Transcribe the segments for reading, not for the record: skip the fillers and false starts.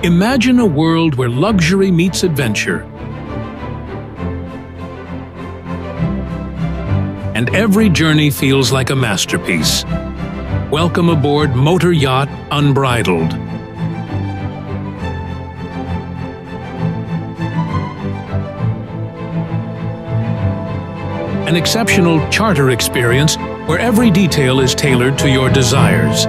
Imagine a world where luxury meets adventure, and every journey feels like a masterpiece. Welcome aboard motor yacht Unbridled. An exceptional charter experience where every detail is tailored to your desires.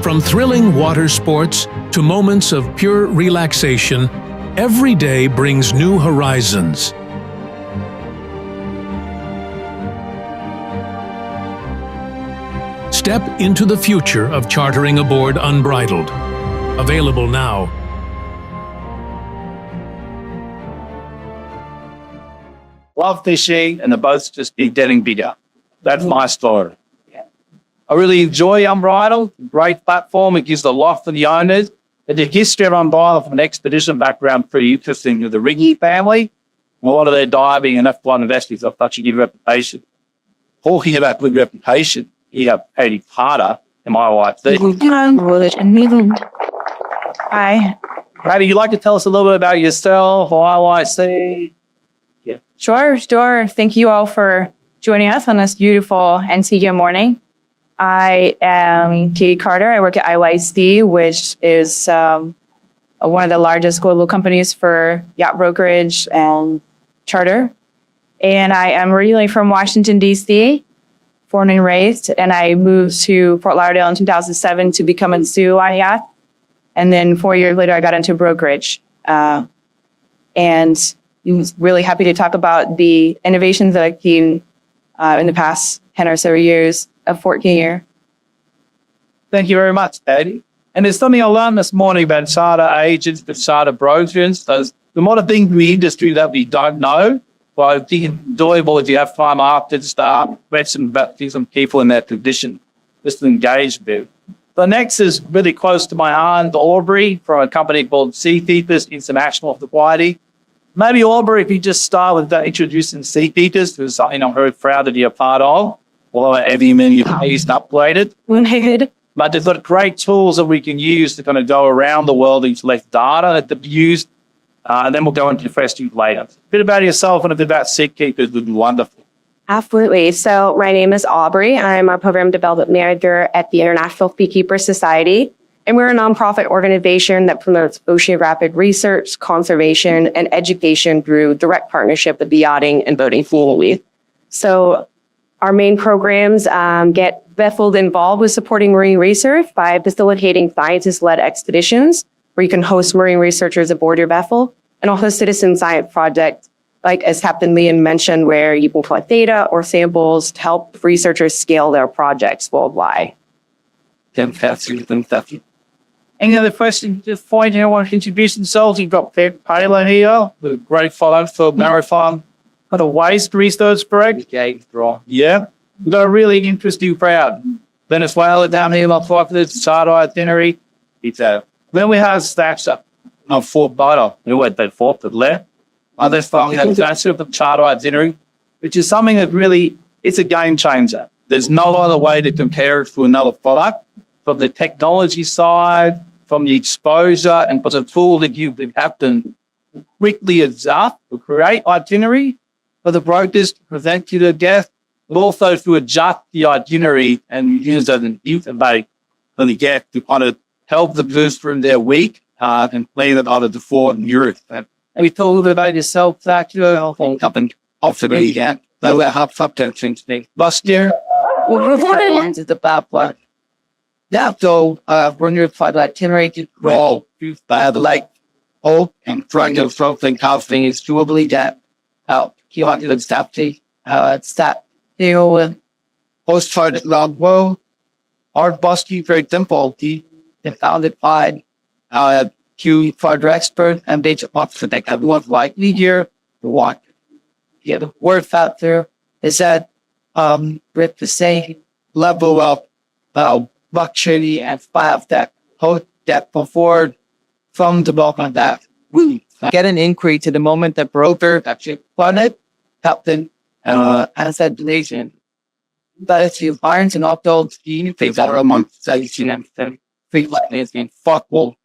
From thrilling water sports to moments of pure relaxation, every day brings new horizons. Step into the future of chartering aboard Unbridled. Available now. Love fishing, and the boats just keep getting bigger. That's my story. I really enjoy Unbridled. Great platform. It gives a lot for the owners. And the history of Unbridled from an expedition background pretty interesting with the Riggy family. A lot of their diving and F1 investors have such a good reputation. Talking about good reputation, you have Katie Carter of IYC. Hi. Katie, you'd like to tell us a little bit about yourself or IYC? Yeah. Sure. Thank you all for joining us on this beautiful NCU morning. I am Katie Carter. I work at IYC, which is one of the largest global companies for yacht brokerage and charter. And I am originally from Washington, D.C., born and raised. And I moved to Fort Lauderdale in 2007 to become a SEAL on Yacht. And then 4 years later, I got into brokerage. And I was really happy to talk about the innovations that I've seen in the past 10 or so years of 14 years. Thank you very much, Katie. And there's something I learned this morning about charter agents, the charter brokers. There's a lot of things in the industry that we don't know. But I think it's enjoyable if you have time after to start questioning about some people in that position, just to engage with. The next is really close to my aunt, Aubrey, from a company called SeaKeepers International Society. Maybe, Aubrey, if you just start with introducing SeaKeepers, because something I'm very proud to be a part of, although every menu is upgraded. But they've got great tools that we can use to kind of go around the world and collect data that they've used, and then we'll go into questions later. A bit about yourself and a bit about SeaKeepers would be wonderful. Absolutely. So my name is Aubrey. I'm a program development manager at the International SeaKeepers Society. And we're a nonprofit organization that promotes oceanographic research, conservation, and education through direct partnership with the yachting and boating community. So our main programs get vessels involved with supporting marine research by facilitating scientist-led expeditions where you can host marine researchers aboard your vessel, and also citizen science projects, like as Captain Liam mentioned, where you can collect data or samples to help researchers scale their projects worldwide. Fantastic. Any other questions? Just point out, want to introduce themselves. You've got Taylor here, with a great follow for Marathon. Got a waste research project. Yeah. We've got a really interesting crowd. Venezuela down here, my father's Charter Itinerary. Then we have Sasha of Fort Bida, who went that fourth to the left. Other we have Sasha of the Charter Itinerary, which is something that really, it's a game changer. There's no other way to compare it to another product. From the technology side, from the exposure, and for the tool that you have to quickly adjust to create itinerary for the brokers to present to the guests, but also to adjust the itinerary and use as an interface for the guest to kind of help the boost from their week and plan it out of the Fort and Europe. And we talk a little bit about yourself, Sasha. Something after the weekend. They were half subtension today. Last year, into the bad part. Yeah, so when you're part of itinerary, you roll through the lake, and trying to something casting is doably that out. You want to safety, it's that deal with postcard around world. Our busky very simple. They founded by Q further expert and data ops that everyone's likely here to watch. Yeah, the word factor is that with the same level of luxury and five that hold that before from development that we get an inquiry to the moment that broker actually funded Captain and said Nation. But if irons and outdoor skiing, things are among safety and everything. Things like this being football.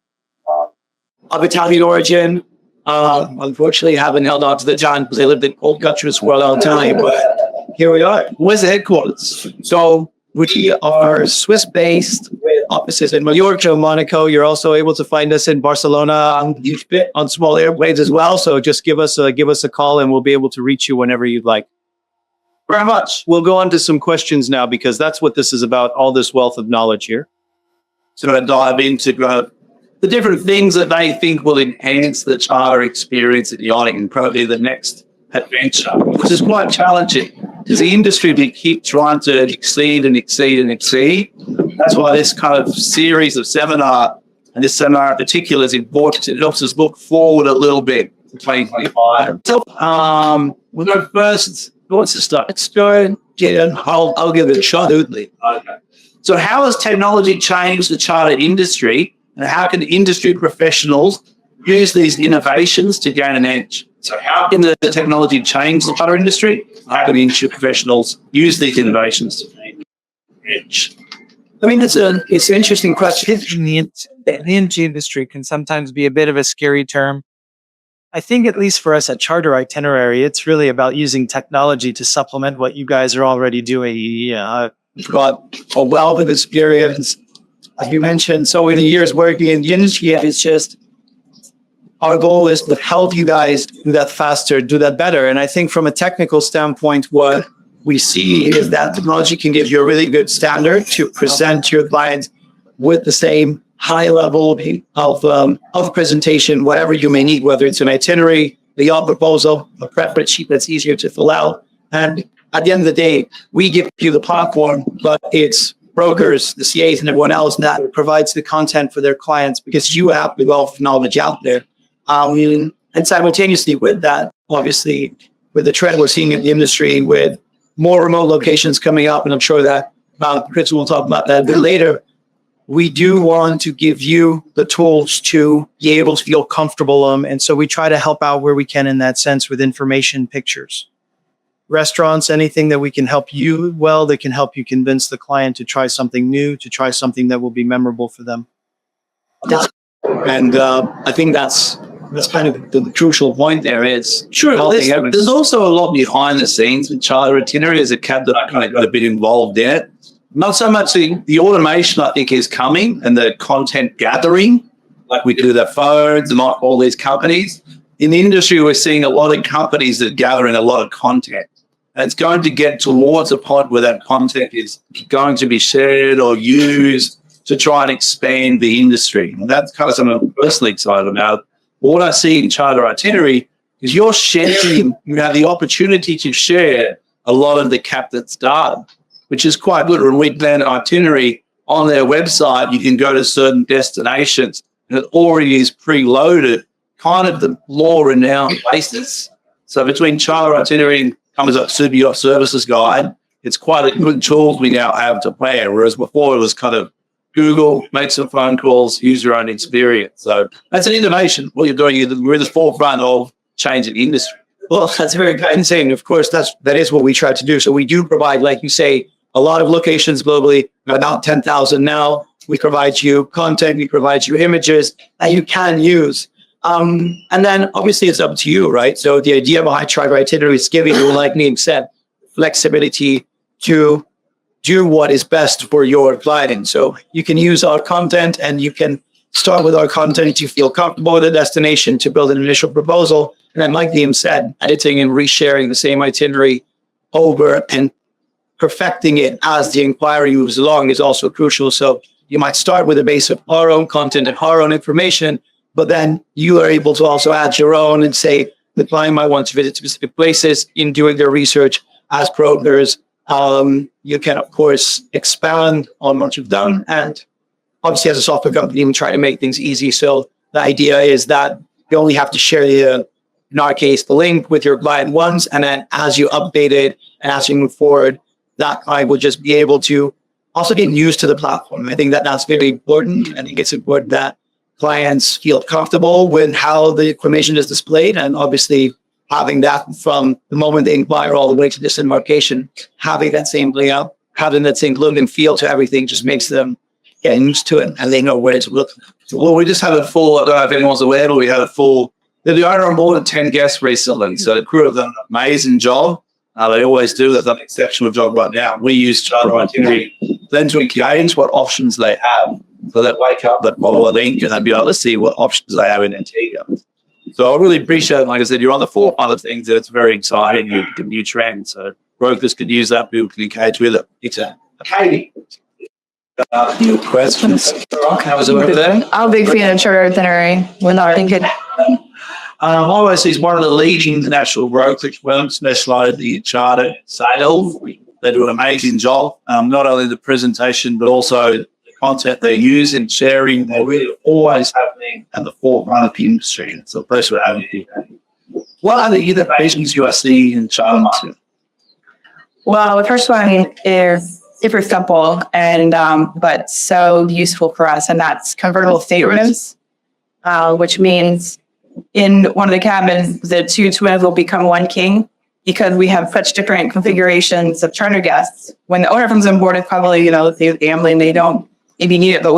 Of Italian origin, unfortunately haven't held on to the giant because they lived in old countries for a long time, but here we are. Where's the headquarters? So we are Swiss-based with offices in Mallorca, Monaco. You're also able to find us in Barcelona on small airplanes as well. So just give us a call and we'll be able to reach you whenever you'd like. Very much. We'll go on to some questions now because that's what this is about, all this wealth of knowledge here. So I dive into the different things that they think will enhance the charter experience at yachting and probably the next adventure, which is quite challenging because the industry will keep trying to exceed and exceed and exceed. That's why this kind of series of seminar, and this seminar in particular, is important. It helps us look forward a little bit to 2025. So we'll go first. Who wants to start? Let's go. Yeah, I'll give it a shot. Okay. So how has technology changed the charter industry, and how can industry professionals use these innovations to gain an edge? So how can the technology change the charter industry? How can industry professionals use these innovations to gain an edge? I mean, it's an interesting question. The industry can sometimes be a bit of a scary term. I think at least for us at Charter Itinerary, it's really about using technology to supplement what you guys are already doing. We've got a wealth of experience, as you mentioned. So in the years working in the industry, it's just our goal is to help you guys do that faster, do that better. And I think from a technical standpoint, what we see is that technology can give you a really good standard to present your clients with the same high level of presentation, whatever you may need, whether it's an itinerary, the yacht proposal, a preference sheet that's easier to fill out. And at the end of the day, we give you the platform, but it's brokers, the CAs, and everyone else that provides the content for their clients because you have the wealth of knowledge out there. And simultaneously with that, obviously, with the trend we're seeing in the industry with more remote locations coming up, and I'm sure that Chris will talk about that a bit later, we do want to give you the tools to be able to feel comfortable. And so we try to help out where we can in that sense with information, pictures. Restaurants, anything that we can help you, that can help you convince the client to try something new, to try something that will be memorable for them. And I think that's kind of the crucial point there is. Sure, there's also a lot behind the scenes with Charter Itinerary as a captain. I kind of got a bit involved in it. Not so much the automation, I think, is coming and the content gathering, like we do the phones and all these companies. In the industry, we're seeing a lot of companies that gather in a lot of content. And it's going to get towards a point where that content is going to be shared or used to try and expand the industry. And that's kind of something I'm personally excited about. But what I see in Charter Itinerary is you're sharing, you have the opportunity to share a lot of the captain's data, which is quite good. When we plan an itinerary on their website, you can go to certain destinations and it already is preloaded, kind of the more renowned places. So between Charter Itinerary and comes up Super Yacht Services Guide, it's quite a good tool we now have to play. Whereas before it was kind of Google, make some phone calls, use your own experience. So that's an innovation. What you're doing, we're at the forefront of changing the industry. Well, that's very insane. Of course, that is what we try to do. So we do provide, like you say, a lot of locations globally, about 10,000 now. We provide you content, we provide you images that you can use. And then obviously it's up to you, right? So the idea behind Charter Itinerary is giving you, like Liam said, flexibility to do what is best for your client. So you can use our content and you can start with our content to feel comfortable with the destination, to build an initial proposal. And then like Liam said, editing and resharing the same itinerary over and perfecting it as the inquiry moves along is also crucial. So you might start with a base of our own content and our own information, but then you are able to also add your own and say the client might want to visit specific places in doing their research as brokers. You can, of course, expand on what you've done. And obviously, as a software company, we try to make things easy. So the idea is that you only have to share in our case, the link with your client once. And then as you update it and as you move forward, that client will just be able to also get used to the platform. I think that that's very important. I think it's important that clients feel comfortable with how the information is displayed. And obviously, having that from the moment they inquire all the way to this embarkation, having that same layout having that same look and feel to everything just makes them get used to it and they know where to look. Well, we just had a full, I don't know if anyone's aware, but we had a full, they're the owner of more than 10 guests recently. So the crew have done an amazing job. They always do. They've done an exceptional job right now. We use Charter Itinerary then to engage what options they have. So they wake up at Mobile Link and they'd be able to see what options they have in Antigua. So I really appreciate, like I said, you're on the forefront of things that it's very exciting, a new trend. So brokers could use that, people can engage with it. It's a Katie. Your questions? How was it over there? I'm a big fan of Charter Itinerary. When I think it, IYC is one of the leading international brokerage firms specialised in charter sales. They do an amazing job, not only the presentation, but also the content they use in sharing. They're really always happening at the forefront of the industry. So pleasure for having you. What are the innovations you are seeing in charter market? well, the first one is super simple and but so useful for us, and that's convertible staterooms, which means in one of the cabins, the two twins will become one king because we have such different configurations of charter guests. When the owner comes on board, it's probably, the family and they don't maybe need it, but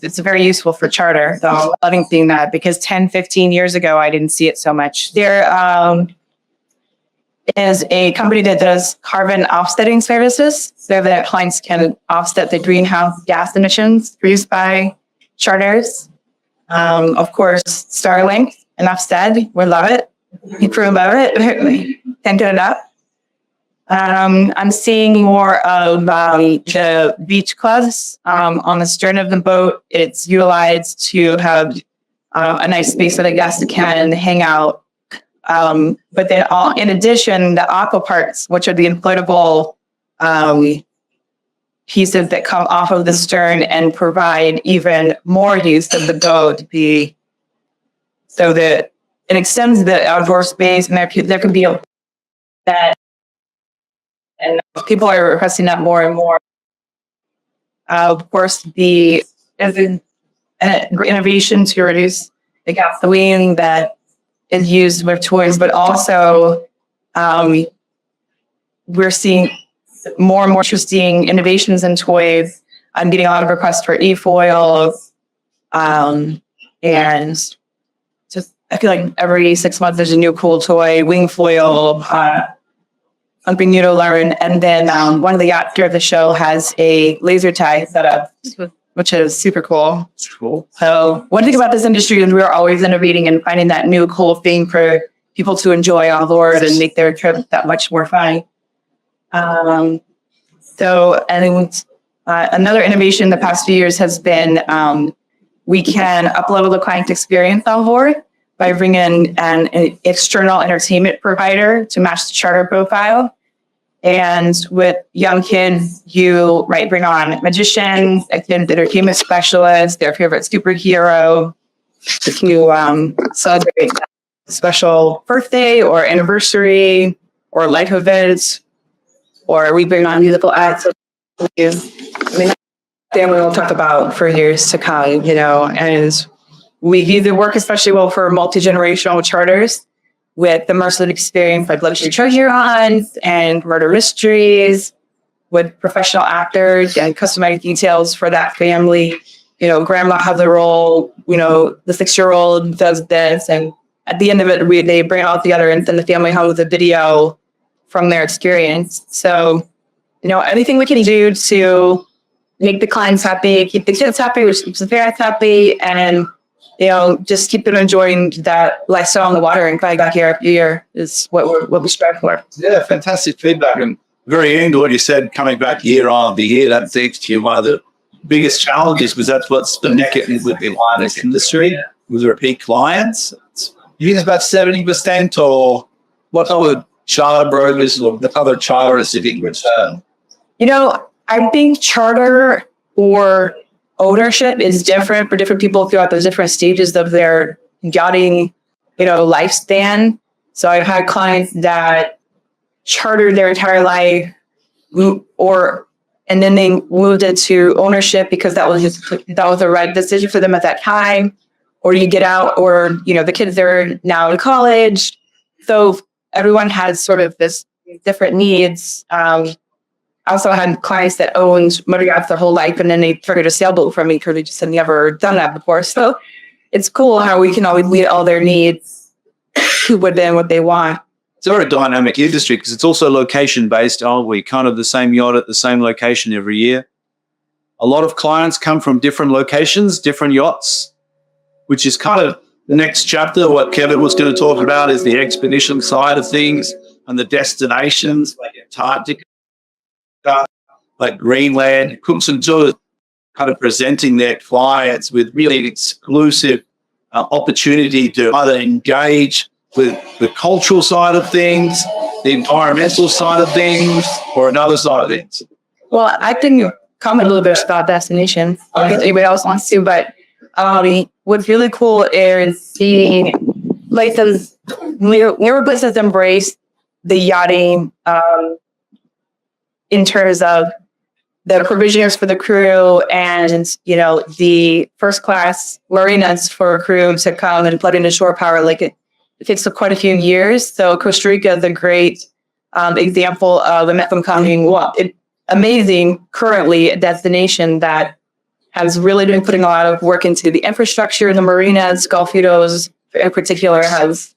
it's very useful for charter. So I'm loving seeing that because 10, 15 years ago, I didn't see it so much. There is a company that does carbon offsetting services so that clients can offset the greenhouse gas emissions produced by charters. Of course, Starlink, enough said, we love it. We love it. Can't get it up. I'm seeing more of the beach clubs on the stern of the boat. It's utilized to have a nice space for the guests can hang out. But then in addition, the aqua parks, which are the inflatable pieces that come off of the stern and provide even more use of the boat, so that it extends the outdoor space, and there can be that, and people are requesting that more and more. Of course, the innovation to reduce the gasoline that is used with toys, but also we're seeing more and more interesting innovations in toys. I'm getting a lot of requests for e-foils, and just I feel like every 6 months there's a new cool toy, wing foil, something new to learn. And then one of the yacht gear of the show has a laser tag setup, which is super cool. Cool. So one thing about this industry is we're always innovating and finding that new cool thing for people to enjoy on board and make their trip that much more fun. So, and another innovation in the past few years has been we can uplevel the client experience on board by bringing an external entertainment provider to match the charter profile. And with young kids, you bring on magicians, entertainment specialists, their favorite superhero, to celebrate a special birthday or anniversary or life events, or we bring on musical acts. Family will talk about for years to come, and we either work especially well for multi-generational charters with immersive experience like luxury treasure hunts and murder mysteries with professional actors and customized details for that family. Grandma has a role, the 6-year-old does this, and at the end of it, they bring it all together and send the family home with a video from their experience. So, anything we can do to make the clients happy, keep the kids happy, which keeps the parents happy, and just keep them enjoying that lifestyle on the water and coming back year after year is what we strive for. Yeah, fantastic feedback. And very into what you said, coming back year after year, that seems to you one of the biggest challenges, because that's what's the naked with the wireless industry, with repeat clients. You think it's about 70%, or what other charter brokers or the other charters do you think return? I think charter or ownership is different for different people throughout the different stages of their yachting, lifespan. So I've had clients that chartered their entire life, and then they moved into ownership because that was the right decision for them at that time. Or you get out, or the kids are now in college. So everyone has sort of this different needs. I also had clients that owned motor yachts their whole life, and then they triggered a sailboat from me because they just had never done that before. So it's cool how we can always meet all their needs within what they want. It's a very dynamic industry because it's also location-based, aren't we? Kind of the same yacht at the same location every year. A lot of clients come from different locations, different yachts, which is kind of the next chapter. What Kevin was going to talk about is the expedition side of things and the destinations like Antarctica, like Greenland, Cooks and Tours, kind of presenting their clients with really exclusive opportunity to either engage with the cultural side of things, the environmental side of things, or another side of things. Well, I can comment a little bit about destination. If anybody else wants to, but what's really cool is seeing like the newer places embrace the yachting in terms of the provisions for the crew and, you know, the first class marinas for a crew to come and plug into shore power. Like it takes quite a few years. So Costa Rica is a great example of an up-and-coming, amazing currently a destination that has really been putting a lot of work into the infrastructure. The marinas, Golfitos in particular, has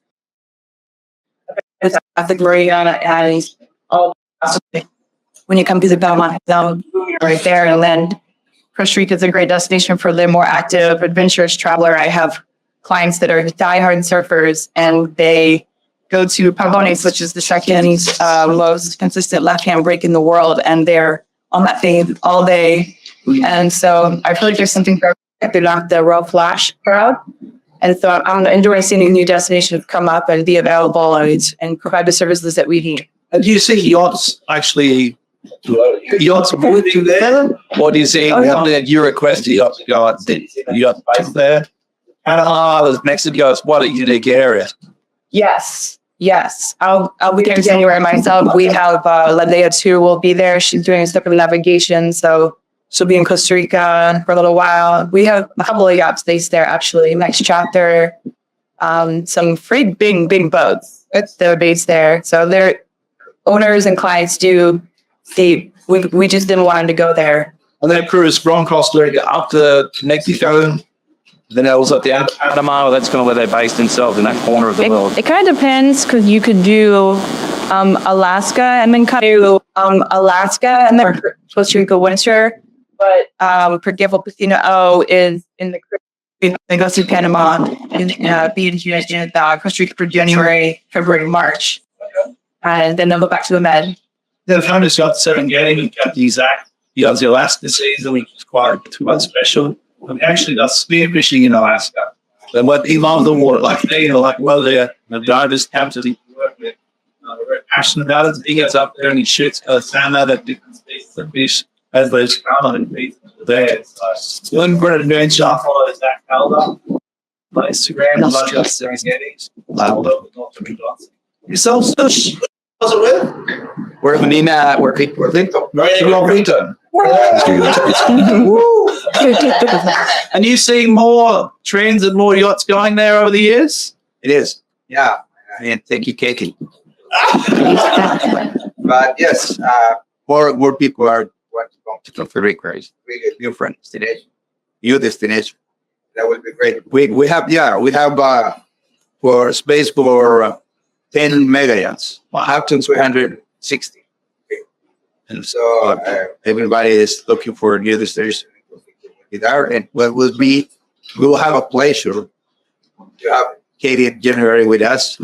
the marina and all. When you come to the Belmont Zone, right there, and then Costa Rica is a great destination for the more active, adventurous traveler. I have clients that are diehard surfers, and they go to Pavones, which is the second most consistent left-hand break in the world, and they're on that thing all day. And so I feel like there's something for everyone. They're not the Royal Flash crowd. And so I'm enjoying seeing new destinations come up and be available and provide the services that we need. And do you see yachts actually, yachts moving there? Or do you see something that you request yachts based there? Panama, Mexico is what a unique area. Yes. I'll be there in January myself. We have Ladea too will be there. She's doing circumnavigation, so she'll be in Costa Rica for a little while. We have a couple of yachts based there actually. Next chapter, some pretty big boats that are based there. So their owners and clients do. We just didn't want them to go there. And that cruise from Costa Rica up to Mexico. Then that was at the end of Panama. That's kind of where they're based themselves in that corner of the world. It kind of depends because you could do Alaska and then come to Alaska and then Costa Rica winter. But for example, Casino O is in the Caribbean. They go through Panama and be in Costa Rica for January, February, March. And then they'll go back to the Med. The founders got 7 getting got the exact the Alaska season, which is quite special. And actually, that's spearfishing in Alaska. And what he loved the water, like they, the divers capture the work with. They're very passionate about it. He gets up there and he shoots a salmon at different species of fish as those common there. So, Unbridled adventure, follow Zach Calder. My Instagram, like just Gettys. Yourself, Sush. How's it with? We're Menina, we're Clinton. Clinton. And you see more trends and more yachts going there over the years? It is. Yeah. And thank you, Katie. But yes, more people are want to come to Costa Rica. It's really a different destination. New destination. That would be great. We have for space for 10 mega yachts. Up to 360. And so everybody is looking for a new destination. And what will be, we will have a pleasure to have Katie in January with us.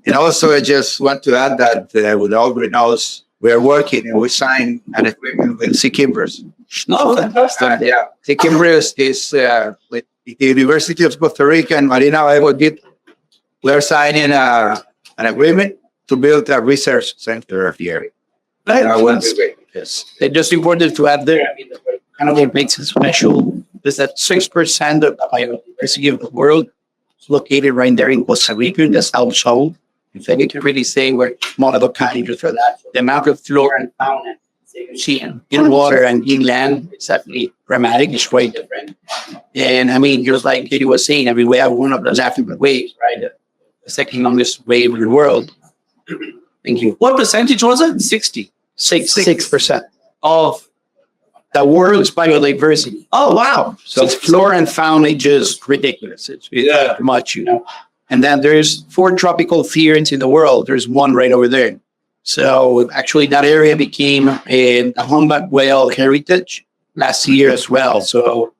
And also, I just want to add that with Aubrey knows we're working and we signed an agreement with SeaKeepers. Yeah, SeaKeepers is with the University of Costa Rica and Marina Ayudit. We're signing an agreement to build a research center here. Yes. It's just important to add there. Kind of what makes it special is that 6% of the biodiversity of the world is located right there in Costa Rica. That's how it's shown. If I need to really say we're one of a kind for that, the amount of flora and fauna you see in water and inland is actually dramatic. It's quite different. And I mean, just like Katie was saying, every way I have one of those African waves, right? The second longest wave in the world. Thank you. What percentage was it? 60. 6%. of the world's biodiversity. Oh, wow. So it's flora and fauna just ridiculous. It's much, And then there's 4 tropical theatres in the world. There's one right over there. So actually that area became a humpback whale heritage last year as well. So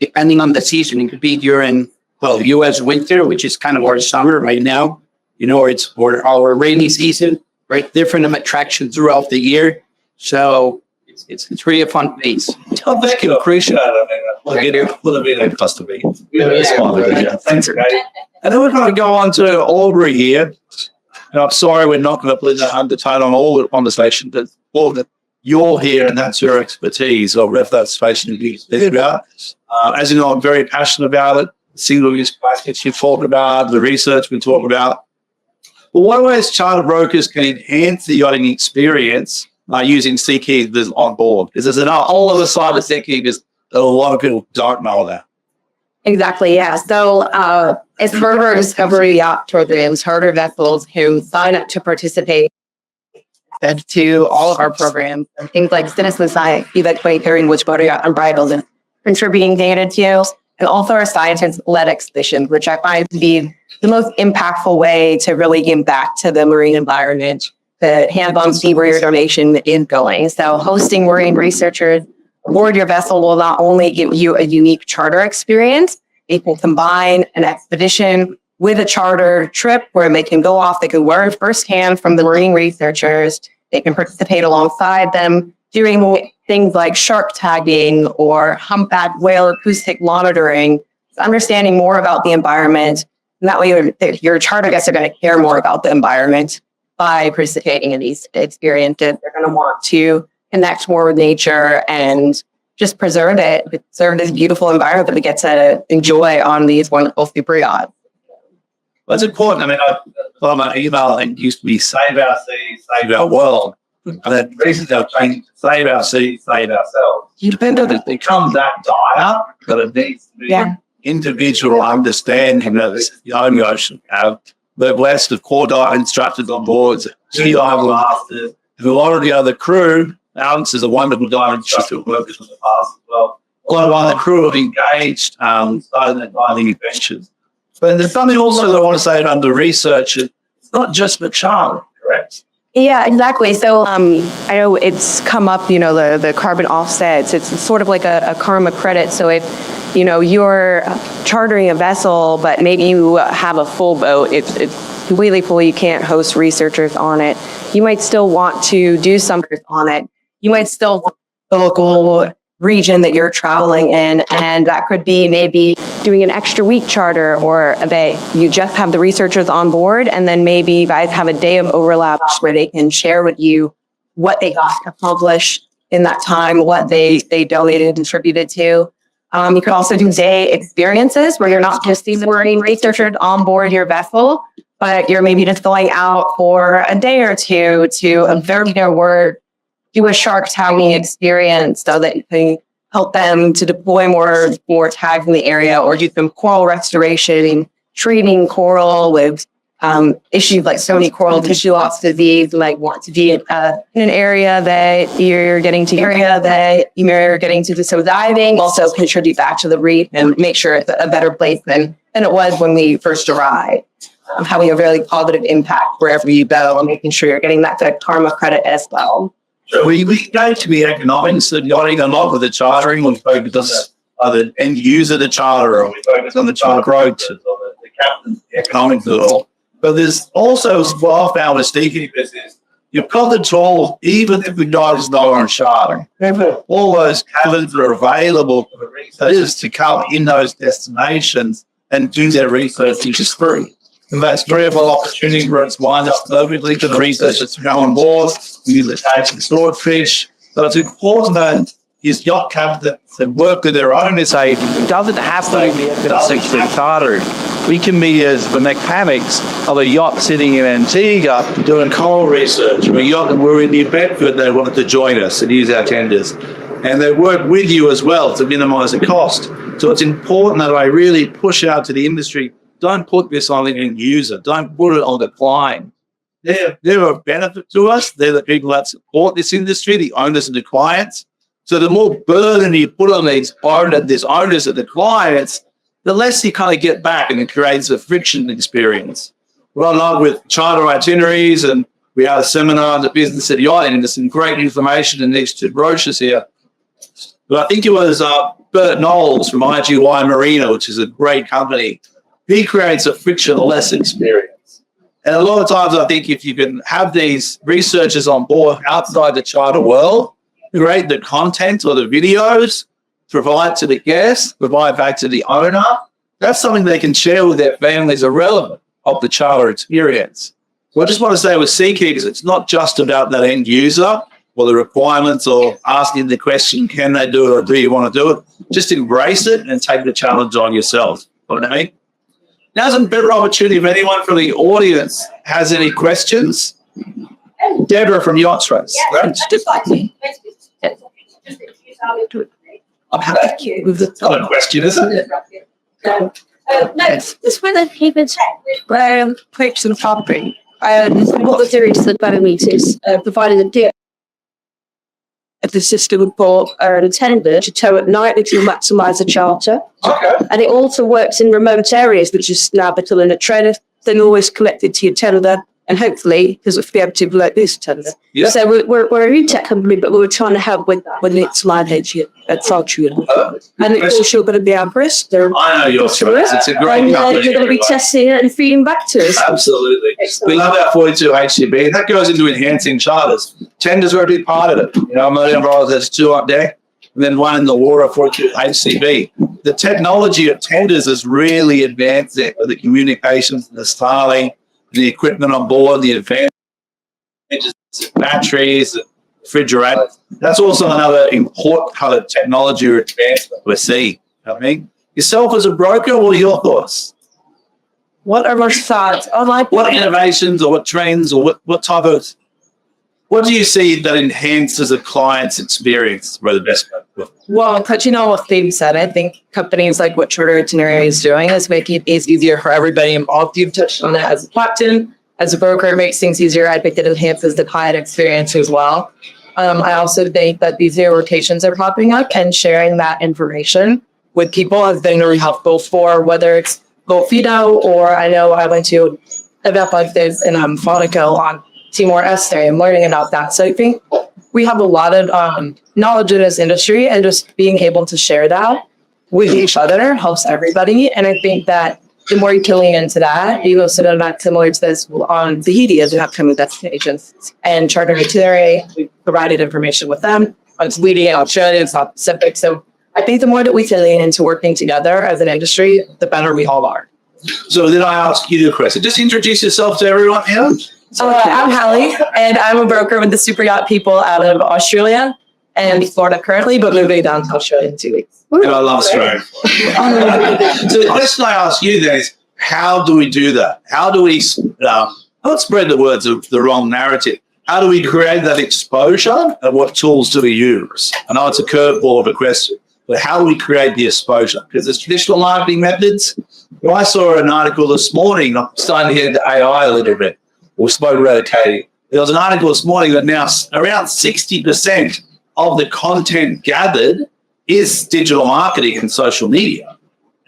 depending on the season, it could be during, U.S. winter, which is kind of our summer right now, it's or our rainy season, right? Different attractions throughout the year. So it's really a fun place. Oh, thank you. Appreciate it. Will have been a Costa Rica. Thanks, guys. And then we're going to go on to Aubrey here. And I'm sorry we're not going to put the undertone on all the conversation, but all that you're here and that's your expertise, or if that's fashion you speak about. As you know, I'm very passionate about it. Single-use plastics you talk about, the research we talk about. But what ways charter brokers can enhance the yachting experience by using SeaKeepers on board? Because there's a whole other side of SeaKeepers that a lot of people don't know about. Exactly, yeah. So as part of our Discovery Yacht programs, charter vessels who sign up to participate and to all of our programs, things like Citizen Science, Evacuating, which Boater Yacht Unbridled and contributing data to, and also our scientist-led expedition, which I find to be the most impactful way to really give back to the marine environment. The hands-on seabuoy donation is going. So hosting marine researchers aboard your vessel will not only give you a unique charter experience, it will combine an expedition with a charter trip where they can go off, they can learn firsthand from the marine researchers, they can participate alongside them, doing things like shark tagging or humpback whale acoustic monitoring, understanding more about the environment. And that way your charter guests are going to care more about the environment by participating in these experiences. They're going to want to connect more with nature and just preserve this beautiful environment that we get to enjoy on these wonderful super yachts. Well, it's important. I mean, I thought my email and used to be save our sea, save our world. And then recently I've changed to save our sea, save ourselves. It becomes that dire that it needs to be individual understanding of the own ocean. The West of core dive instructors on board, sea dive masters, who already are the crew. Alex is a wonderful dive instructor who worked in the past as well. A lot of other crew have engaged, starting their diving adventures. But there's something also that I want to say about the research. It's not just for charter, correct? Yeah, exactly. So I know it's come up, the carbon offsets. It's sort of like a karma credit. So if, you're chartering a vessel, but maybe you have a full boat, it's completely full, you can't host researchers on it. You might still want to do something on it. You might still want the local region that you're traveling in, and that could be maybe doing an extra week charter or a day. You just have the researchers on board, and then maybe you guys have a day of overlap where they can share with you what they got to publish in that time, what they donated and contributed to. You could also do day experiences where you're not just these marine researchers on board your vessel, but you're maybe just going out for a day or two to observe their work, do a shark tagging experience so that you can help them to deploy more tags in the area, or do some coral restoration, treating coral with issues like so many coral tissue loss disease, like want to be in an area that you're getting to do some diving, also contribute back to the reef and make sure it's a better place than it was when we first arrived. Having a really positive impact wherever you go and making sure you're getting that karma credit as well. We go to the economics of yachting a lot with the chartering. We focus on the end user, the charter, or we focus on the charter growth, or the captain, the economics of it all. But there's also what I found with SeaKeepers is you've got the tool, even if the guys know on chartering. All those cabins are available for the researchers to come in those destinations and do their research, which is free. And that's 3 or 4 opportunities where it's lined up perfectly for the researchers to go on board, use the tags and swordfish. So it's important that his yacht captain that work with their own say it doesn't have to be a charter. We can be as the mechanics of a yacht sitting in Antigua doing coral research. We're in New Bedford, they wanted to join us and use our tenders. And they work with you as well to minimise the cost. So it's important that I really push out to the industry. Don't put this on the end user. Don't put it on the client. They're a benefit to us. They're the people that support this industry, the owners and the clients. So the more burden you put on these owners and the clients, the less you kind of get back, and it creates a friction experience. Well, along with charter itineraries, and we had a seminar on the business of yachting, and there's some great information in these two brochures here. But I think it was Bert Knowles from IGY Marina, which is a great company. He creates a frictionless experience. And a lot of times I think if you can have these researchers on board outside the charter world, create the content or the videos, provide to the guests, provide back to the owner, that's something they can share with their families irrelevant of the charter experience. Well, I just want to say with SeaKeepers, it's not just about that end user or the requirements or asking the question, can they do it or do you want to do it? Just embrace it and take the challenge on yourself. You know what I mean? Now's a better opportunity if anyone from the audience has any questions. Deborah from Yacht Race. I'm happy with the not a question, is it? No, it's where the papers pipes and fabric. What the theory is the parameters, providing a dip of the system for an attender to tow at night if you maximise the charter. Okay. And it also works in remote areas, which is now becoming a trend, then always connected to your tender. And hopefully, because we'll be able to like this tender. Yeah. So we're a new tech company, but we're trying to help with it's live hedge here at Fortune. And it's also going to be our breast. I know your choice. It's a great and company. you're going to be testing it and feeding back to us. Absolutely. We love our 42 HCB. That goes into enhancing charters. Tenders are a big part of it. You know, $1 million, there's 2 up there, and then 1 in the water, 42 HCB. The technology of tenders is really advancing with the communications, the styling, the equipment on board, the advantages, batteries, refrigerators. That's also another important kind of technology or advancement we're seeing. I mean, yourself as a broker, what are your thoughts? What are our thoughts? What innovations or what trends or what type of, what do you see that enhances a client's experience where the best way? Well, touching on what Steve said, I think companies like what Charter Itinerary is doing is making it easier for everybody involved. You've touched on that as a captain, as a broker, it makes things easier. I think it enhances the client experience as well. I also think that these new rotations are popping up and sharing that information with people has been really helpful for whether it's Go Fido or I know I went to an event like this in Monaco on Timor Leste and learning about that. So I think we have a lot of knowledge in this industry, and just being able to share that with each other helps everybody. And I think that the more you can lean into that, you also know that similar to this on Tahiti as we have coming destinations and Charter Itinerary, we provided information with them on its leading option, it's not specific. So I think the more that we can lean into working together as an industry, the better we all are. So then I ask you the question, just introduce yourself to everyone here. I'm Hallie, and I'm a broker with the Super Yacht people out of Australia and Florida currently, but moving down to Australia in 2 weeks. And I love Australia. So the question I ask you then is, how do we do that? How do we not spread the words of the wrong narrative? How do we create that exposure, and what tools do we use? I know it's a curveball of a question, but how do we create the exposure? Because there's traditional marketing methods. Well, I saw an article this morning, I'm starting to get into AI a little bit. We spoke about it, Katie. There was an article this morning that now around 60% of the content gathered is digital marketing and social media.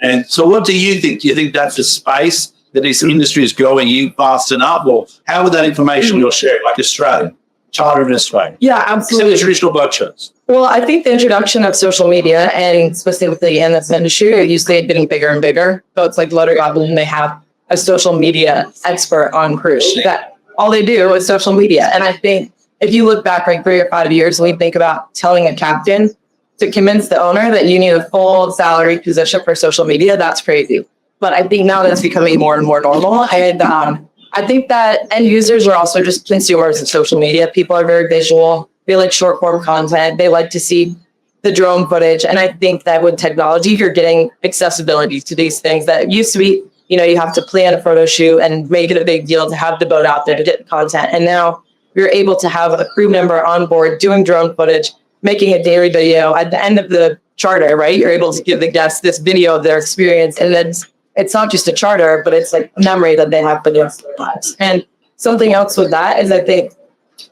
And so what do you think? Do you think that's a space that this industry is growing in fast enough? Or how would that information you're sharing, like Australia, Charter in Australia? Yeah, absolutely. The traditional boat shows. Well, I think the introduction of social media, and specifically in this industry, are usually getting bigger and bigger. So it's like Letter Goblin, they have a social media expert on cruise that all they do is social media. And I think if you look back like 3 or 5 years, and we think about telling a captain to convince the owner that you need a full salary position for social media, that's crazy. But I think now that's becoming more and more normal. And I think that end users are also just consumers of social media. People are very visual. They like short form content. They like to see the drone footage. And I think that with technology, you're getting accessibility to these things that used to be, you know, you have to plan a photo shoot and make it a big deal to have the boat out there to get content. And now you're able to have a crew member on board doing drone footage, making a daily video at the end of the charter, right? You're able to give the guests this video of their experience. And then it's not just a charter, but it's like a memory that they have for the rest of their lives. And something else with that is I think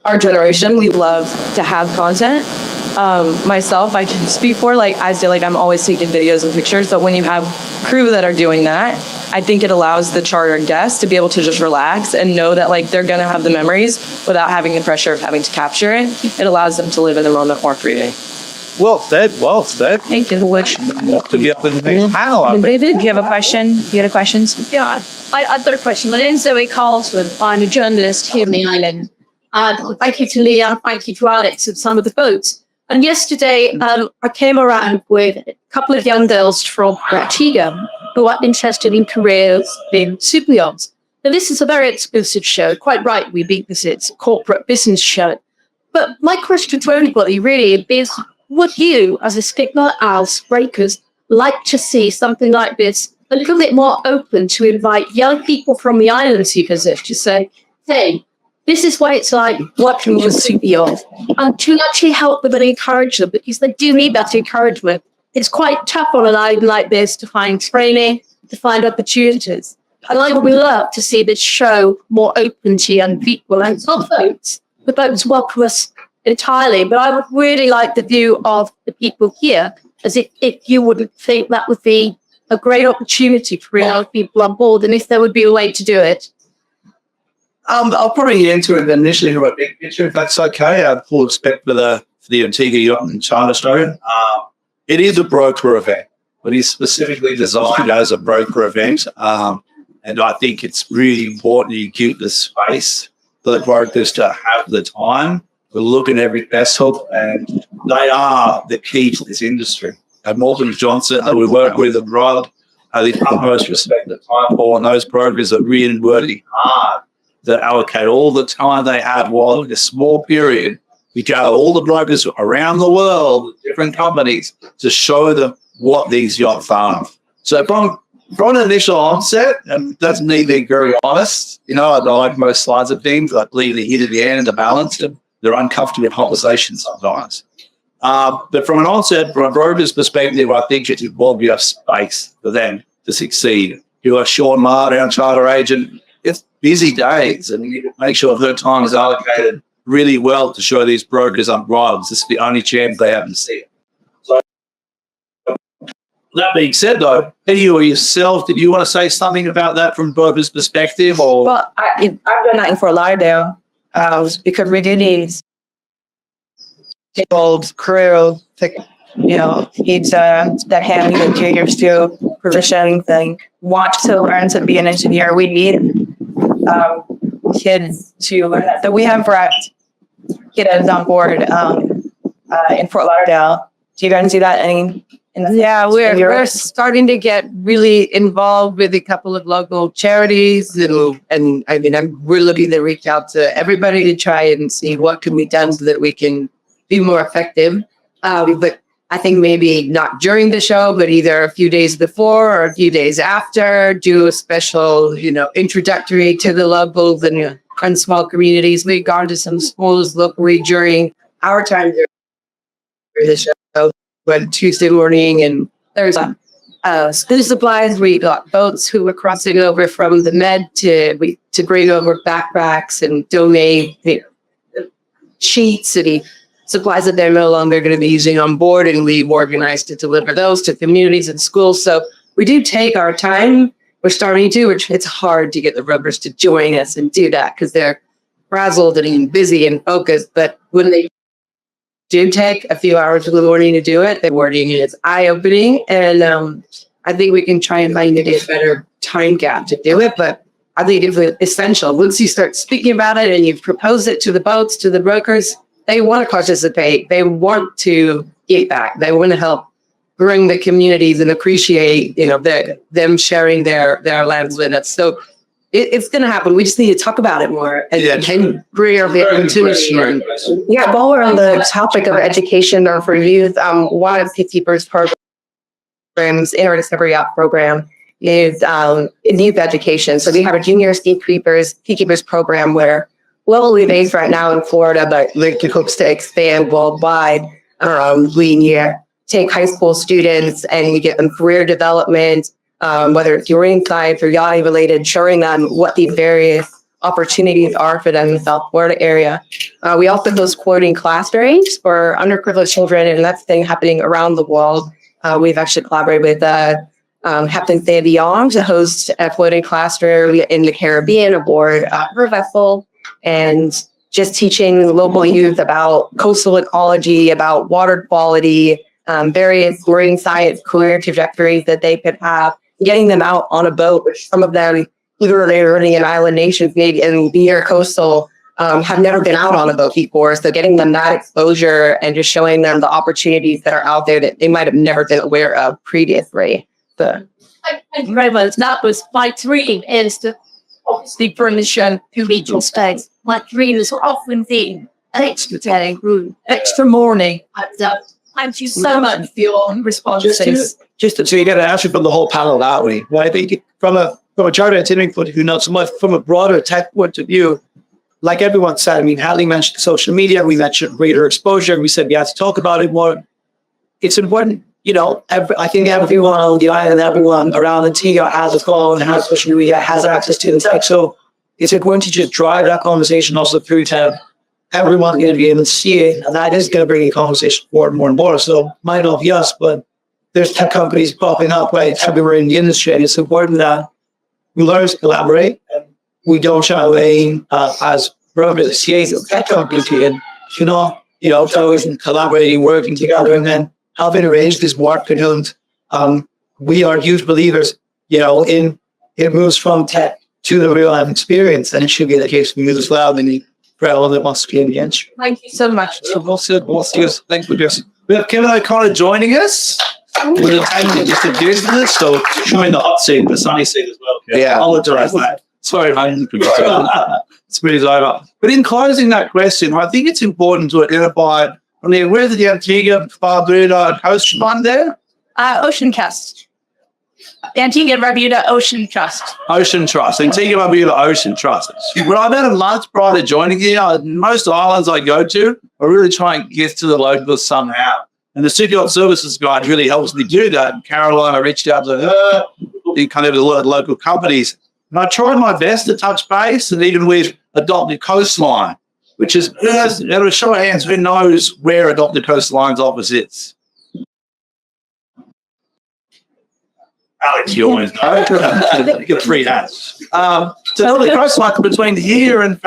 our generation, we love to have content. Myself, I can speak for, like, I feel like I'm always taking videos and pictures, but when you have crew that are doing that, I think it allows the charter guests to be able to just relax and know that, like, they're going to have the memories without having the pressure of having to capture it. It allows them to live in the moment more freely. Well said. Well said. Thank you. Which, To get up in the next panel. do you have a question? You had a question? Yeah, I've got a question. My name's Zoe Carlson. I'm a journalist here on the island. Thank you to Liam, thank you to Alex and some of the boats. And yesterday, I came around with a couple of young girls from Antigua who are interested in careers in super yachts. Now, this is a very exclusive show. Quite right, we beat this. It's a corporate business show. But my question to anybody really is, would you, as a Stigma Isles breakers, like to see something like this a little bit more open to invite young people from the island to visit, to say, hey, this is what it's like working with super yachts, and to actually help them and encourage them, because they do need that encouragement. It's quite tough on an island like this to find training, to find opportunities. And I would love to see this show more open to young people and some boats. The boats welcome us entirely, but I would really like the view of the people here, as if you would think that would be a great opportunity for young people on board, and if there would be a way to do it. I'll probably answer it initially from a big picture, if that's okay. I have full respect for the Antigua Yacht and Charter Australia. It is a broker event, but it's specifically designed as a broker event. And I think it's really important you keep the space for the brokers to have the time to look at every vessel, and they are the key to this industry. And Morgan Johnson, who we work with abroad, the utmost respect the time for, and those brokers are really working hard that allocate all the time they have while in a small period. We gather all the brokers around the world, different companies, to show them what these yachts are. So from an initial onset, and that's me being very honest, I like most slides of things. I believe they hit at the end and the balance, and they're uncomfortable conversations sometimes. But from an onset, from a broker's perspective, I think it's involved enough space for them to succeed. You're Sean Marr, our charter agent. It's busy days, and you need to make sure her time is allocated really well to show these brokers Unbridled. This is the only chance they have to see it. So, that being said, though, you or yourself, did you want to say something about that from broker's perspective? Or Well, I've done that in Fort Lauderdale because we do need old crew to, needs that hand and juniors to position thing, want to learn to be an engineer. We need kids that we have brought kiddos on board in Fort Lauderdale. Do you guys see that? Yeah, we're starting to get really involved with a couple of local charities, and I mean, we're looking to reach out to everybody to try and see what can be done so that we can be more effective. But I think maybe not during the show, but either a few days before or a few days after, do a special, introductory to the locals and small communities. We've gone to some schools locally during our time during the show, but Tuesday morning, and there's school supplies. We got boats who were crossing over from the Med to bring over backpacks and donate sheets and supplies that they're no longer going to be using on board, and we organized to deliver those to communities and schools. So we do take our time. We're starting to, which it's hard to get the rubbers to join us and do that because they're frazzled and busy and focused. But when they do take a few hours in the morning to do it, the wording is eye-opening, and I think we can try and find a better time gap to do it. But I think it's essential. Once you start speaking about it and you propose it to the boats, to the brokers, they want to participate. They want to give back. They want to help bring the communities and appreciate, them sharing their lands with us. So it's going to happen. We just need to talk about it more and bring our opportunity. Yeah, while we're on the topic of education or for youth, one of SeaKeepers programs in our Discovery Yacht program is youth education. So we have a junior SeaKeepers program where globally based right now in Florida, but it hopes to expand worldwide. We take high school students and you get them career development, whether it's marine science or yachting related, showing them what these various opportunities are for them in the South Florida area. We also host floating class days for underprivileged children, and that's thing happening around the world. We've actually collaborated with Captain Liam Devlin to host a floating class day in the Caribbean aboard her vessel, and just teaching local youth about coastal ecology, about water quality, various marine science career trajectories that they could have, getting them out on a boat, which some of them, either they're running in island nations, maybe in near coastal, have never been out on a boat before. So getting them that exposure and just showing them the opportunities that are out there that they might have never been aware of previously. Thank you very much. That was my dream, is to obviously permission to regional space. My dream is often being an extra day room, extra morning. Thank you so much for your responses. So you get an answer from the whole panel that way. But I think from a charter itinerary point of view, not so much from a broader tech point of view, like everyone said, I mean, Hadley mentioned social media, we mentioned greater exposure, we said we had to talk about it more. It's important, you know, I think everyone on the island, everyone around Antigua has a phone, has social media, has access to the tech. So it's important to just drive that conversation also through town. Everyone's going to be able to see it, and that is going to bring a conversation forward more and more. So might not be us, but there's tech companies popping up right everywhere in the industry. And it's important that we learn to collaborate. We don't shy away as brothers associated tech companies can, you know, so collaborating, working together, and then helping arrange this work. And we are huge believers, you know, in it moves from tech to the real life experience, and it should be the case for you as well. For everyone that wants to be in the industry. Thank you so much. Thank you. We have Kevin O'Connor joining us. We're just introducing this, so try not to see the sunny seat as well. Yeah, I'll address that. Sorry, it's pretty over. But in closing that question, I think it's important to identify, I mean, where's the Antigua Barbuda Coast Fund there? Ocean Trust. The Antigua Barbuda Ocean Trust. Ocean Trust. Antigua Barbuda Ocean Trust. When I've had a month prior to joining here, most islands I go to, I really try and get to the locals somehow. And the City Yacht Services guide really helps me do that. And Caroline, I reached out to her, kind of a lot of local companies. And I tried my best to touch base, and even with Adopted Coastline, which is, at a show of hands, who knows where Adopted Coastline's office is? Alex, you always know. You get free hats. So the coastline between here and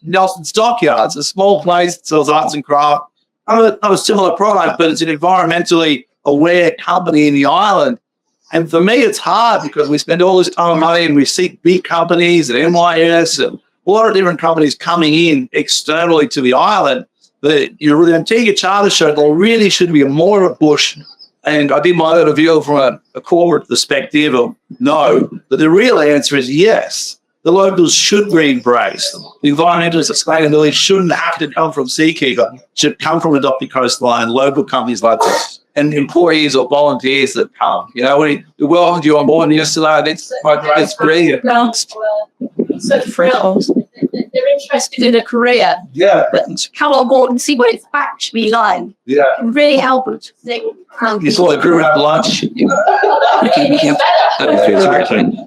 Nelson Stockyards, a small place that sells arts and craft. Not a similar product, but it's an environmentally aware company in the island. And for me, it's hard because we spend all this time and money, and we see big companies and NYS and a lot of different companies coming in externally to the island. The Antigua Charter Show really should be more of a push. And I did my own review from a corporate perspective of no, but the real answer is yes. The locals should be embraced. The environmental sustainability shouldn't have to come from SeaKeeper. It should come from Adopted Coastline, local companies like this, and employees or volunteers that come. You know, we welcomed you on board yesterday. It's brilliant. So thrilled. They're interested in a career. Yeah. But come on board and see what it's actually like. Yeah. It can really help us. You saw the crew have lunch.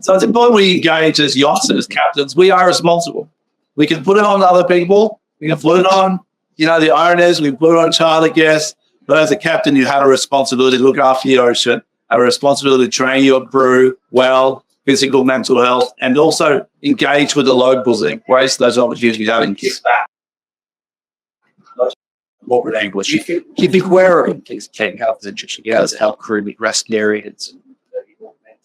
So it's important we engage as yachts and as captains. We are responsible. We can put it on other people. We can put it on, you know, the owners. We put it on charter guests. But as a captain, you have a responsibility to look after your ocean, a responsibility to train your crew well, physical, mental health, and also engage with the locals and embrace those opportunities and kiss back. What would English? You'd be aware of things can help the interesting to help crew meet rest areas.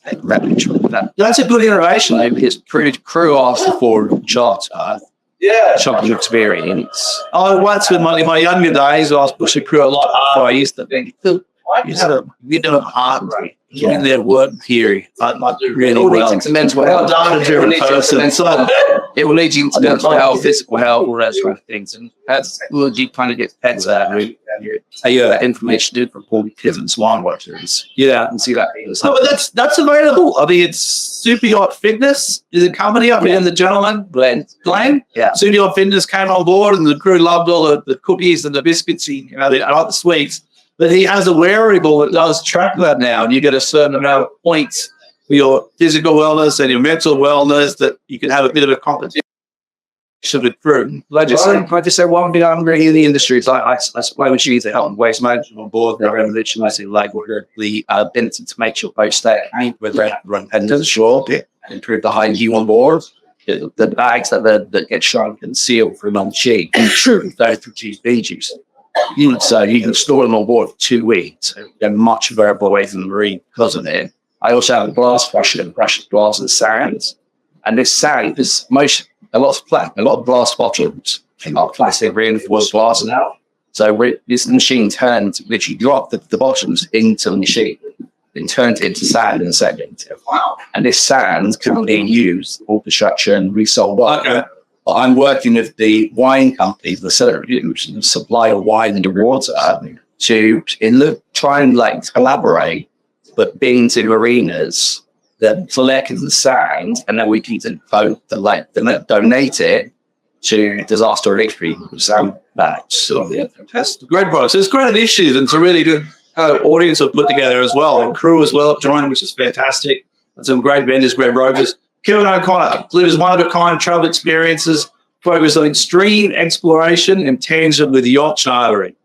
That's a good iteration. His crew asked for charter. Yeah. Shocking experience. Once with my younger days, I was pushing crew a lot harder. I used to think, you had a hard getting their work period. Like really well. It's a mental health. Data-driven person. And so it will lead you into mental health, physical health, all that sort of things. And that's legit kind of get pets that information did from Paul Kivens, Swan Watchers. yeah. And see that. No, but that's available. I mean, it's Super Yacht Fitness is a company up here in the gentleman. Glenn. Yeah. Super Yacht Fitness came on board, and the crew loved all the cookies and the biscuits. I like the sweets. But he has a wearable that does track that now, and you get a certain amount of points for your physical wellness and your mental wellness, that you can have a bit of a competition with crew. I just say one thing I'm really in the industry. It's like I supply machines that help waste management on board. They're revolutionizing like the ability to make your boat stay clean with run pendants, sure, improve the hygiene on board. The bags that get shrunk and sealed for non-cheap, true, those produce bee juice. So you can store them on board for 2 weeks. They're much variable away from the marine because of it. I also have a glass washer and brush glass and sands. And this sand is a lot of glass bottles are plastic reinforced glass now. So this machine turns, literally drop the bottoms into the machine and turns it into sand in a second. Wow. And this sand can be used for construction and resold. Okay. I'm working with the wine company, the seller, which supply of wine and the water, to try and collaborate, but being to arenas that collect the sand, and then we can donate it to disaster relief people. So that's great products. It's great initiative, and to really do audience have put together as well, and crew as well joined, which is fantastic. And some great vendors, great rovers. Kevin O'Connor delivers one-of-a-kind travel experiences focused on extreme exploration and tangent with yacht chartering.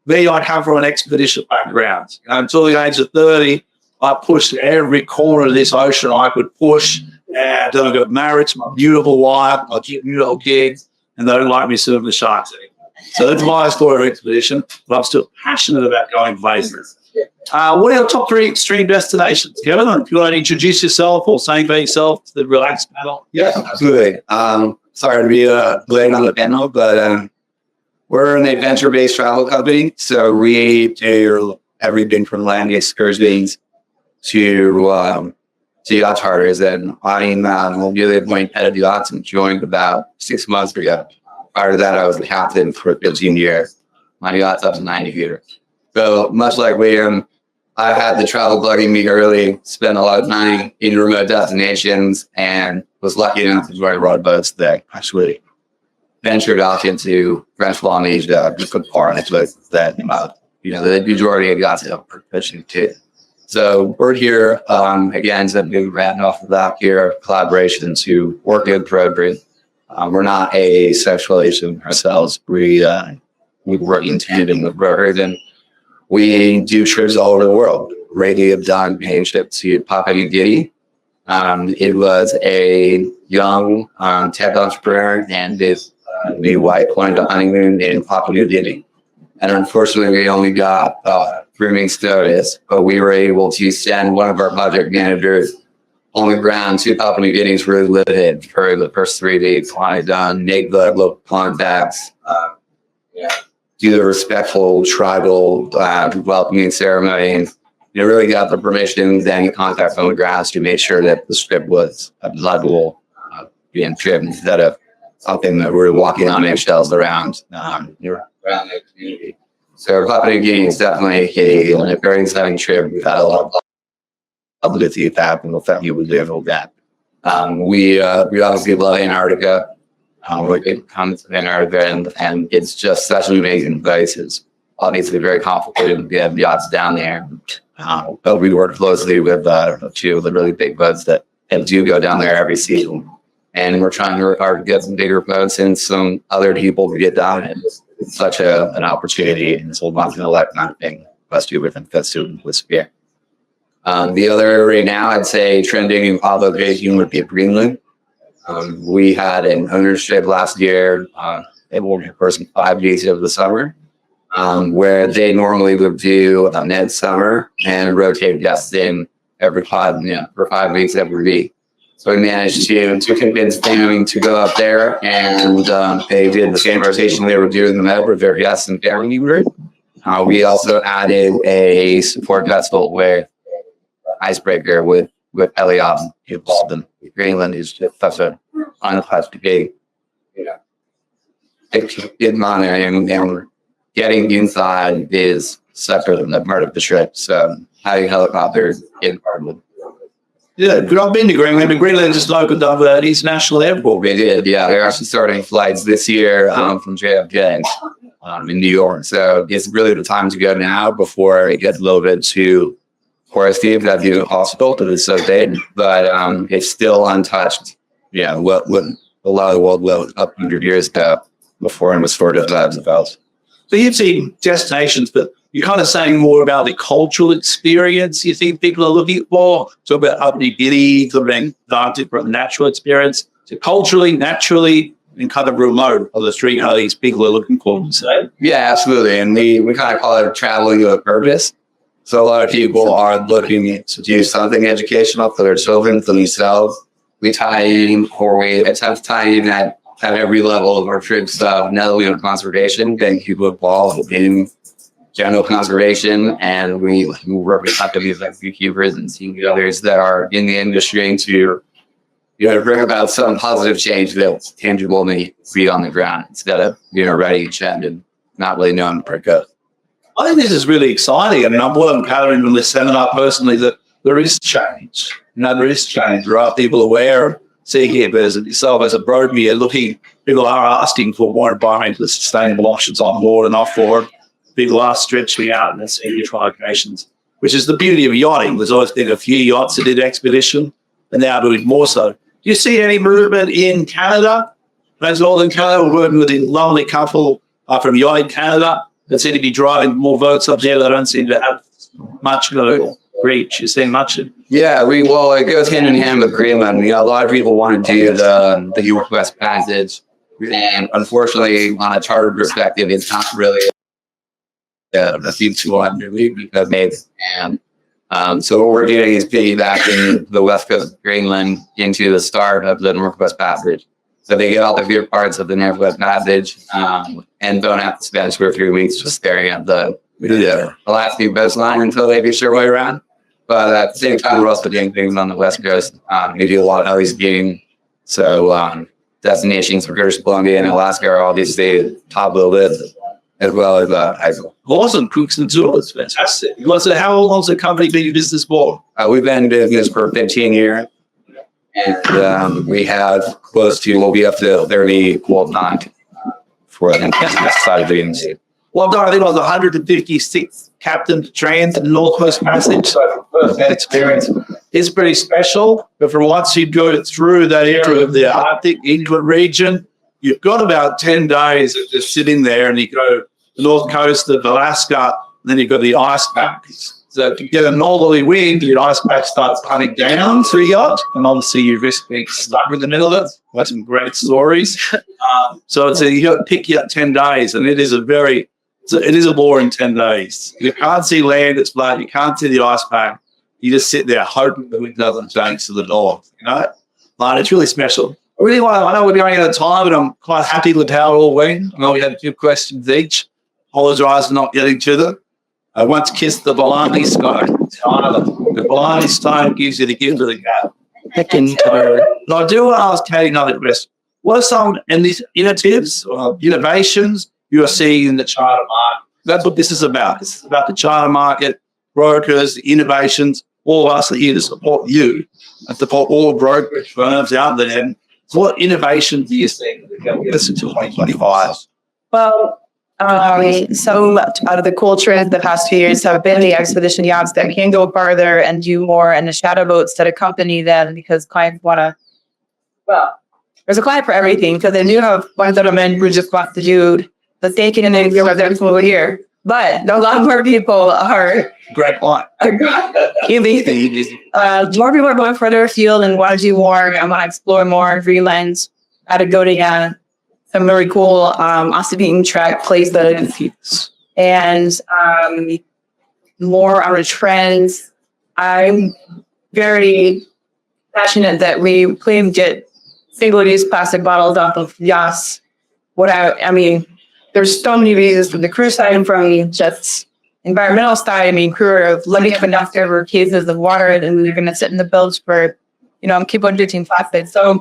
Me, I come from an expedition background. Until the age of 30, I pushed every corner of this ocean I could push. And then I got married to my beautiful wife, my beautiful kids, and they don't like me serving the shark tank. So that's my story of expedition, but I'm still passionate about going places. What are your top 3 extreme destinations, Kevin? If you want to introduce yourself or saying about yourself to the relaxed panel. Yeah, absolutely. Sorry to be late on the panel, but we're an adventure-based travel company, so we do everything from land excursions to yacht charters, and I'm really appointed head of yachts and joined about 6 months ago. Prior to that, I was the captain for 15 years. My yacht's up to 90 feet. So much like Liam, I've had the travel bugging me early, spent a lot of time in remote destinations, and was lucky enough to join rowboats that actually ventured off into French Polynesia, good part of that, the majority of yachts are fishing too. So we're here, again, to be wrapping off the back here, collaboration to work in program. We're not a sexual agent ourselves. We work in tandem with brokers, and we do trips all over the world. Brady have done paying trip to Papua New Guinea. It was a young tech entrepreneur and his new wife wanted to honeymoon in Papua New Guinea. And unfortunately, we only got 3 weeks notice, but we were able to send one of our project managers on the ground to Papua New Guinea's really limited for the first 3 days. I done make the local contacts, do the respectful tribal welcoming ceremony, and really got the permissions and contacts on the ground to make sure that the strip was a level being trimmed instead of something that we're walking on eggshells around the community. So Papua New Guinea is definitely a very exciting trip. We've had a lot of ability to happen with that you would live with that. We obviously love Antarctica. It comes to Antarctica, and it's just such an amazing place. It's obviously very complicated. We have yachts down there. But we work closely with 2 of the really big boats that do go down there every season. And we're trying to work hard to get some bigger boats and some other people to get down. And it's such an opportunity, and it's a once in a lifetime thing for us to do with Spear. The other right now, I'd say trending in Pablo Gazing would be Greenland. We had an ownership last year, able to person 5 days of the summer, where they normally would do a midsummer and rotate guests in for 5 weeks every week. So we managed to convince them to go up there, and they did the same rotation they were doing them over their guests and family group. We also added a support vessel with icebreaker with Elliot involved in Greenland is just such a unclassified big, big money, and getting inside is such a part of the trip. So having helicopters in part of it. Yeah, but I've been to Greenland, and Greenland just opened up an international airport. We did, yeah. They're actually starting flights this year from JFK in New York. So it's really the time to go now before it gets a little bit too forest deep, that'd be impossible because it's so big, but it's still untouched. Yeah, what a lot of the world was up 100 years ago before it was sort of developed. So you've seen destinations, but you're kind of saying more about the cultural experience you think people are looking for. So about Papua Guinea, something different natural experience. So culturally, naturally, and kind of remote are the three these people are looking for. So Yeah, absolutely. And we kind of call it traveling with a purpose. So a lot of people are looking to do something educational for their children, for themselves. We tie in, or we attempt to tie in at every level of our trips, not only on conservation, getting people involved in general conservation, and we work with companies like SeaKeepers and seeing others that are in the industry to bring about some positive change that's tangible and feet on the ground instead of ready to trend and not really knowing where it goes. I think this is really exciting. I mean, what I'm gathering from this seminar personally that there is change. There is change. There are people aware of seakeepers and yourself as a broker. People are asking for more environmentally sustainable options on board and off board. People are stretching out in their senior trilocations, which is the beauty of yachting. There's always been a few yachts that did expedition, and now doing more so. Do you see any movement in Canada? As Northern Canada, we're working with a lovely couple from Yachting Canada that seem to be driving more boats up there. They don't seem to have much reach. You see much? Yeah, it goes hand in hand with Greenland. A lot of people want to do the Northwest Passage, and unfortunately, on a charter perspective, it's not really a feasible activity because so what we're doing is piggybacking the west coast of Greenland into the start of the Northwest Passage. So they get all the good parts of the Northwest Passage and don't have to spend 2 or 3 weeks just staring at the last few boats line until they get their way around. But at the same time, we're also doing things on the west coast. We do a lot of ice skiing. So destinations for British Columbia and Alaska are obviously top of the list, as well as hiking. Awesome. Cooks and tours. Fantastic. So how long has the company been in business for? We've been in business for 15 years. And we have we'll be up to 30 full-time for the side of the industry. Well, I've done, I think, it was 156 captain trains in the Northwest Passage. So that experience is pretty special. But for once you go through that area of the Arctic Inuit region, you've got about 10 days of just sitting there, and you go to the north coast of Alaska, and then you've got the ice packs. So if you get a northerly wind, your ice pack starts punting down through your yacht, and obviously you risk being stuck in the middle of it. That's some great stories. So you got to pick your 10 days, and it is a boring 10 days. You can't see land, it's flat, you can't see the ice pack. You just sit there hoping the wind doesn't change to the north, But it's really special. I know we're going out of time, but I'm quite happy with how it all went. I know we had a few questions each. Apologise for not getting to them. I once kissed the Blarney Stone. The Blarney Stone gives you the gift of the gap. And I do want to ask Katie another question. What are some initiatives or innovations you are seeing in the charter market? That's what this is about. This is about the charter market, brokers, innovations. All of us are here to support you and support all brokerage firms out there. So what innovations do you think that can get us into 2025? Well, some out of the cool trends the past few years have been the expedition yachts that can go farther and do more, and the shadow boats that accompany them because clients want to. Well, there's a client for everything because they do have ones that are meant who just want to do the staking and then go every single year. But a lot more people are. Great point. More people are going further afield and want to do more. I want to explore more Greenland. Patagonia. Some very cool off the beaten track places and more on the trends. I'm very passionate that we claim to get single-use plastic bottles off of yachts. There's so many reasons from the crew side and from just environmental side. Crew are letting up enough over cases of water and they're going to sit in the boats for, keep on ditching plastic. So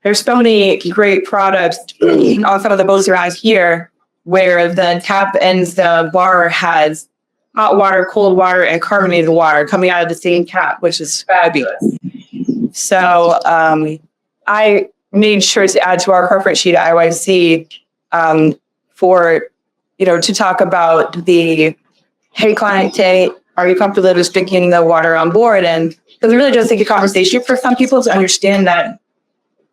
there's so many great products on some of the boats around here where the tap ends the bar has hot water, cold water, and carbonated water coming out of the same tap, which is fabulous. So I made sure to add to our corporate sheet at IYC to talk about the Hey Client Day are you comfortable with drinking the water on board? And because it really does take a conversation for some people to understand that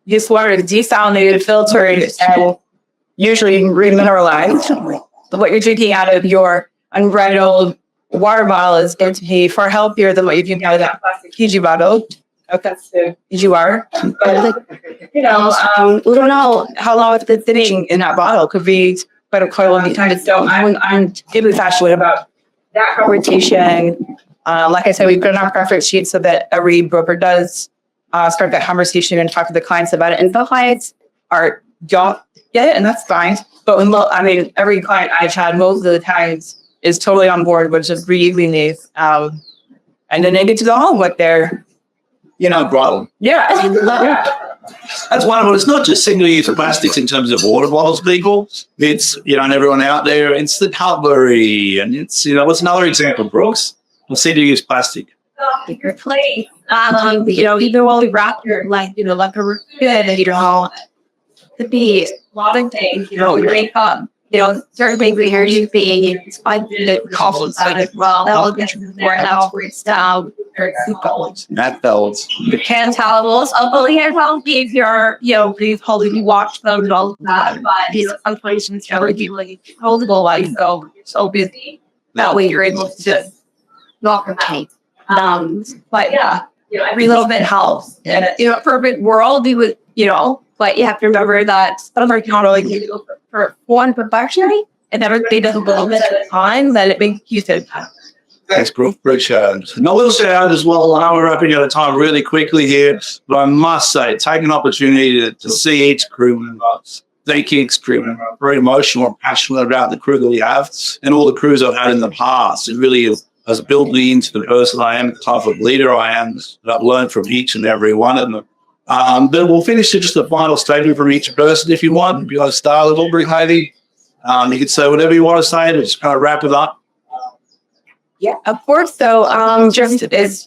this water is desalinated, filtered, and usually remineralized. But what you're drinking out of your Unbridled water bottle is going to be far healthier than what you drink out of that plastic Fiji bottle. If that's the PGR. But, we don't know how long it's been sitting in that bottle. It could be quite a long time. So I'm deeply passionate about that conversation. Like I said, we've got our preference sheet so that every broker does start that conversation and talk to the clients about it. And the clients don't get it, and that's fine. But every client I've had most of the times is totally on board with just reusing these. And then they get to go home with their, Bottle. yeah. That's one of them. It's not just single-use plastics in terms of water bottles, people. It's, and everyone out there, it's the cutlery. And it's, what's another example, Brooks? Single-use plastic. Your plate. Even while we wrap your, like a good, could be a lot of things, your makeup, certain things we hear you being, it's fine to call out as well. That'll get more else down. Matte belts. The hand towels, although the hand towels, if you're, please hold it, you watch them and all of that, but these unfortunately never be like holdable while you go. You're so busy. That way you're able to just not compete. But yeah, every little bit helps. And perfect world, we would, but you have to remember that some are not only for one perfection, and everybody does a little bit at a time, that it makes you sit. Thanks, Brooke. Appreciate it. And I will say out as well, I know we're wrapping out of time really quickly here, but I must say, take an opportunity to see each crew member, thank each crew member. I'm very emotional and passionate about the crew that we have and all the crews I've had in the past. It really has built me into the person I am, the type of leader I am, that I've learned from each and every one of them. But we'll finish with just a final statement from each person if you want. If you want to start with Aubrey, Katie, you can say whatever you want to say to just kind of wrap it up. Yeah, of course. So just as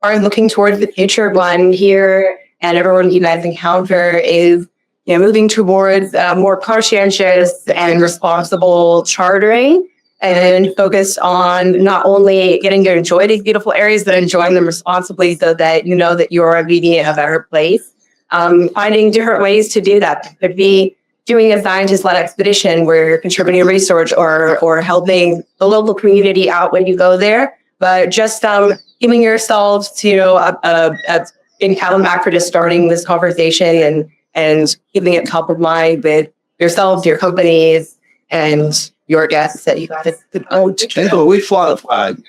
far as looking towards the future, one here and everyone you guys encounter is moving towards more conscientious and responsible chartering, and focus on not only getting to enjoy these beautiful areas, but enjoying them responsibly so that that you're leading a better place. Finding different ways to do that. It could be doing a scientist-led expedition where you're contributing research or helping the local community out when you go there, but just giving yourselves to in Calabac for just starting this conversation and keeping it top of mind with yourselves, your companies, and your guests that you got to. We fly the flag.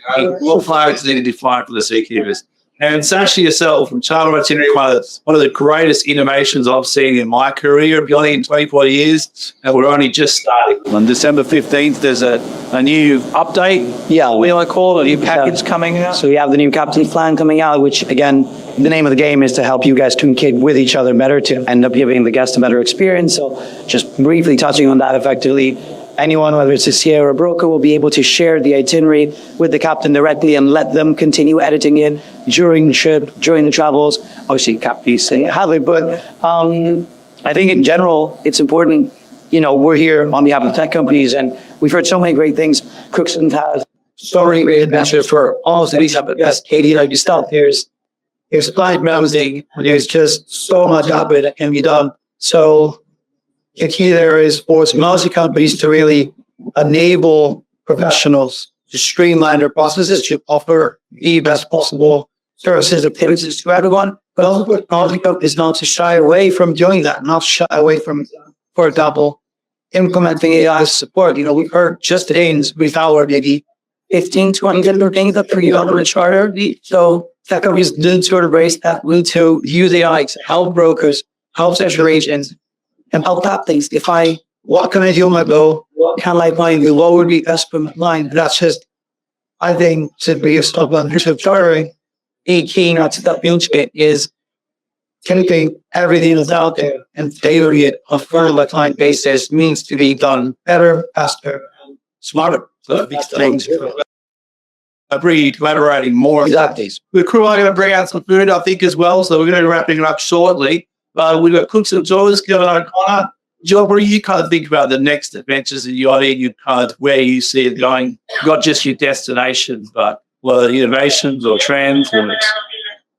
All flags need to be flying for the Seakeepers. And Sasha yourself from Charter Itinerary, one of the greatest innovations I've seen in my career, beyond in 24 years, and we're only just starting. On December 15th, there's a new update. Yeah. We might call it a new package coming out. So we have the new Captain plan coming out, which again, the name of the game is to help you guys communicate with each other better to end up giving the guests a better experience. So just briefly touching on that effectively, anyone, whether it's a CA or a broker, will be able to share the itinerary with the captain directly and let them continue editing it during the trip, during the travels. Obviously, captains have it, but I think in general, it's important. We're here on behalf of tech companies, and we've heard so many great things. Crookston has so many great adventures for all cities. But yes, Katie, like you stop. There's supply mounting. There's just so much of it that can be done. So the key there is for technology companies to really enable professionals to streamline their processes, to offer the best possible services and activities to everyone, but also for technology companies not to shy away from doing that, not shy away from, for example, implementing AI support. We've heard just today in this brief hour, maybe 15, 20 different things that we on the charter. So tech companies need to embrace that, need to use AI to help brokers, help central agents, and help that things. What can I do on my boat? What can I find? What would be best for my line? That's just, I think, to be a stop on chartering. A key not to that bit is taking everything that's out there and tailoring it on a further client basis means to be done better, faster, smarter. So these things. Elaborating more. Exactly. The crew are going to bring out some food, I think, as well. So we're going to be wrapping it up shortly. We've got cooks and joys, Kevin O'Connor. Joe, what do you kind of think about the next adventures in yachting? You kind of where you see it going, not just your destination, but innovations or trends.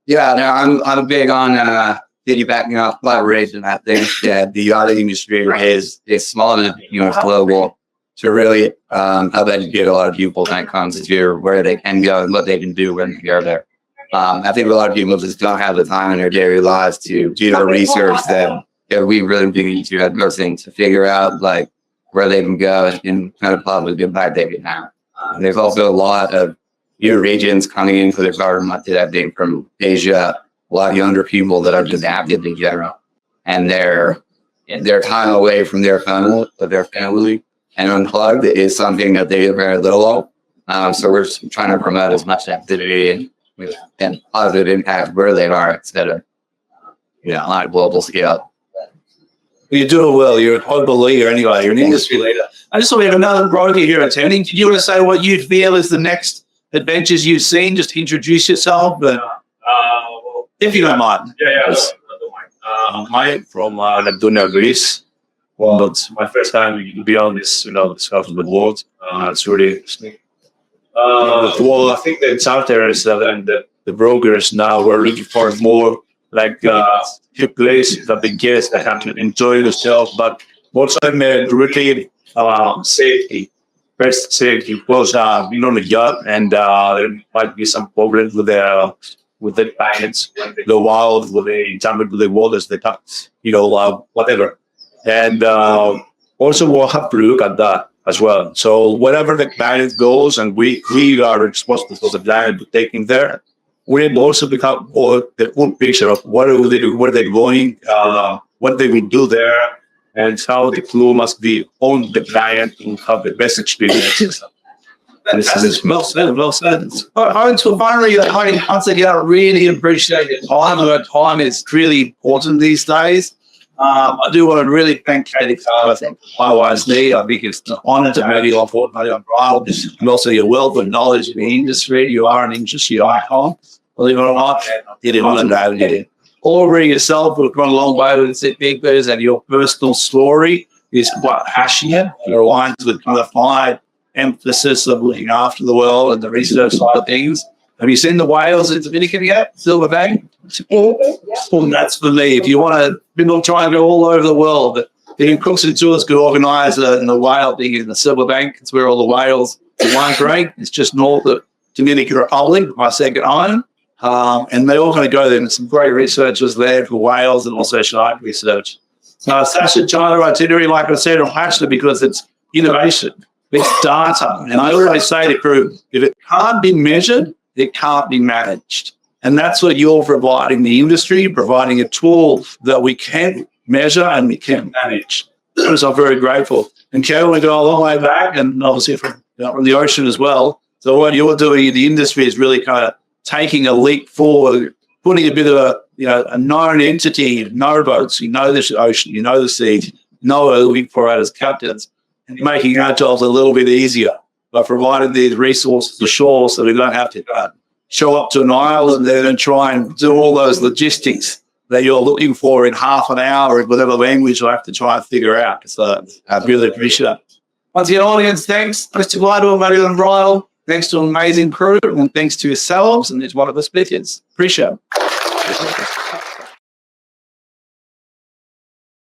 Yeah, no, I'm big on piggybacking off collaboration. I think that the yachting industry is small enough, global to really help educate a lot of people when it comes to where they can go and what they can do when they're there. I think a lot of people just don't have the time in their daily lives to do the research that we really need to have those things to figure out like where they can go and kind of positive impact they can have. There's also a lot of new regions coming into the government that being from Asia, a lot of younger people that are just active in general, and their time away from their family and unplugged is something that they have very little of. So we're trying to promote as much activity and positive impact where they are instead of on a global scale. You're doing well. You're a global leader anyway. You're an industry leader. I just saw we have another broker here attending. Do you want to say what you feel is the next adventures you've seen? Just introduce yourself, but if you don't mind. I'm Mike from Laguna, Greece. Well, it's my first time to be on this, this half of the world. It's really interesting. Well, I think the charters and the brokers now were looking for more like place that the guests that have to enjoy themselves, but also really safety. First safety, because being on a yacht and there might be some problems with the pilots, the wild, when they jump into the waters, they touch, whatever. And also we'll have to look at that as well. So wherever the client goes, and we are responsible for the client to take him there, we also become the full picture of what do they do, where they're going, what they will do there, and how the crew must be on the client to have the best experience. This is well said, well said. Finally, I really appreciate it. Time is really important these days. I do want to really thank Katie Carter of IYC. I think it's an honor to have you on board, Unbridled. And also your wealth of knowledge in the industry. You are an industry icon, believe it or not. You did on that. Aubrey yourself have gone a long way with the SeaKeepers, and your personal story is quite passionate. You're aligned with kind of high emphasis of looking after the world and the research side of things. Have you seen the whales in Dominica yet? Silver Bank? Well, that's for me. If you want to, people try and go all over the world, but the Cooks and Tours could organise the whale thing in the Silver Bank. It's where all the whales migrate. It's just north of Dominica Republic, my second home. And they're all going to go there. And some great researchers there for whales and also shark research. Sasha of Charter Itinerary, like I said, I'm passionate because it's innovation. It's data. And I always say to crew, if it can't be measured, it can't be managed. And that's what you're providing the industry, providing a tool that we can measure and we can manage. So I'm very grateful. And Carol, we go a long way back, and obviously from the ocean as well. So what you're doing in the industry is really kind of taking a leap forward, putting a bit of a known entity, know boats, you know the ocean, you know the sea, know what we're looking for as captains, and making our jobs a little bit easier by providing these resources to shore so we don't have to show up to an island there and try and do all those logistics that you're looking for in half an hour in whatever language you have to try and figure out. So I really appreciate it. Once again, audience, thanks. Thanks to Unbridled. Thanks to an amazing crew, and thanks to yourselves and each one of the speakers. Appreciate it.